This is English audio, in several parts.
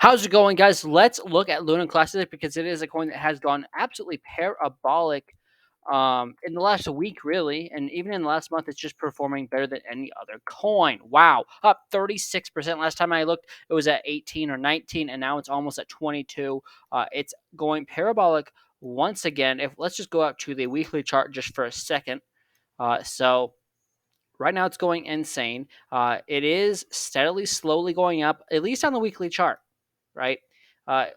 How's it going, guys? Let's look at Luna Classic because it is a coin that has gone absolutely parabolic in the last week, really, and even in the last month, it's just performing better than any other coin. Wow, up 36%. Last time I looked, it was at 18 or 19, and now it's almost at 22. It's going parabolic once again. If let's just go out to the weekly chart just for a second. So right now, it's going insane. It is steadily, slowly going up, at least on the weekly chart, right?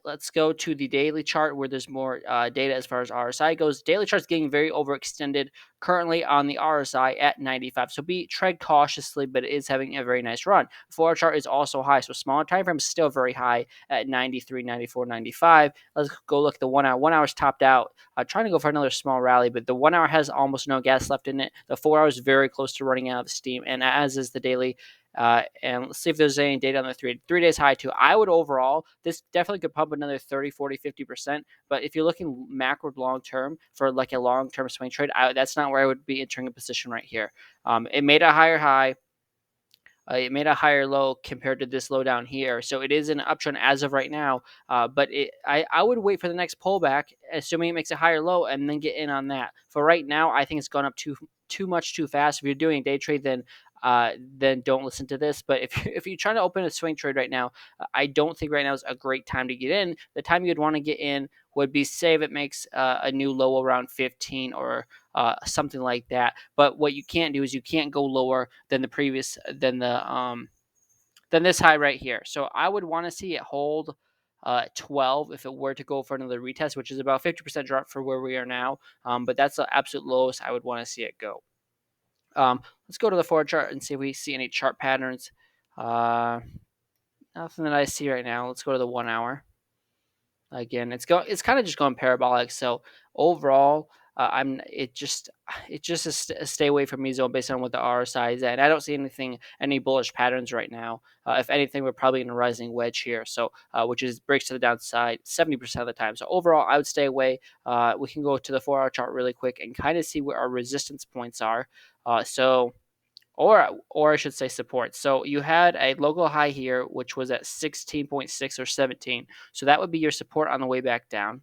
Let's go to the daily chart where there's more data as far as RSI goes. Daily chart's getting very overextended currently on the RSI at 95. So tread cautiously, but it is having a very nice run. 4 chart is also high. So smaller time frame is still very high at 93, 94, 95. Let's go look at the 1 hour. 1 hour's topped out. Trying to go for another small rally, but the 1 hour has almost no gas left in it. The 4 hour is very close to running out of steam, and as is the daily. And let's see if there's any data on the 3 days high too. I would overall, this definitely could pump another 30, 40, 50%. But if you're looking macro long term for like a long term swing trade, that's not where I would be entering a position right here. It made a higher high. It made a higher low compared to this low down here. So it is an uptrend as of right now. I would wait for the next pullback, assuming it makes a higher low, and then get in on that. For right now, I think it's gone up too much too fast. If you're doing a day trade, then don't listen to this. But if you're trying to open a swing trade right now, I don't think right now is a great time to get in. The time you'd want to get in would be, say, if it makes a new low around 15 or something like that. But what you can't do is you can't go lower than the previous than this high right here. So I would want to see it hold 12 if it were to go for another retest, which is about 50% drop for where we are now. But that's the absolute lowest I would want to see it go. Let's go to the 4 chart and see if we see any chart patterns. Nothing that I see right now. Let's go to the 1 hour. Again, it's kind of just going parabolic. So overall, it just a stay away from me zone based on what the RSI is at. And I don't see any bullish patterns right now. If anything, we're probably in a rising wedge here. So which is breaks to the downside 70% of the time. So overall, I would stay away. We can go to the 4 hour chart really quick and kind of see where our resistance points are. Or I should say support. So you had a local high here, which was at 16.6 or 17. So that would be your support on the way back down.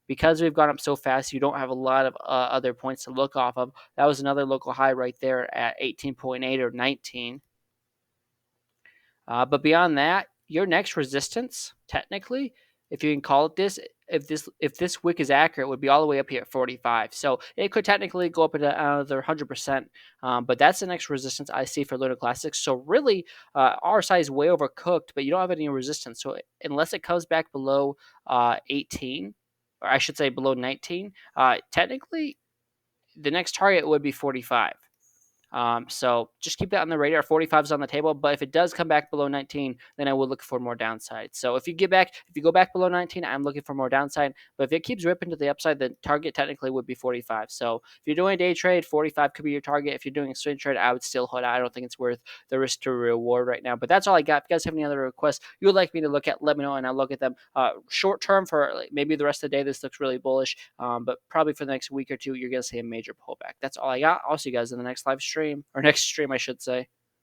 Because we've gone up so fast, you don't have a lot of other points to look off of. That was another local high right there at 18.8 or 19. But beyond that, your next resistance, technically, if you can call it this, if this wick is accurate, would be all the way up here at 45. So it could technically go up to another 100%. But that's the next resistance I see for Lunar Classics. So really, RSI is way overcooked, but you don't have any resistance. So unless it comes back below 18, or I should say below 19, technically the next target would be 45. So just keep that on the radar. 45 is on the table, but if it does come back below 19, then I will look for more downside. So if you go back below 19, I'm looking for more downside. But if it keeps ripping to the upside, the target technically would be 45. So if you're doing a day trade, 45 could be your target. If you're doing a swing trade, I would still hold out. I don't think it's worth the risk to reward right now. But that's all I got. If you guys have any other requests you would like me to look at, let me know, and I'll look at them. Short term for maybe the rest of the day, this looks really bullish. But probably for the next week or two, you're gonna see a major pullback. That's all I got. I'll see you guys in the next live stream or next stream, I should say.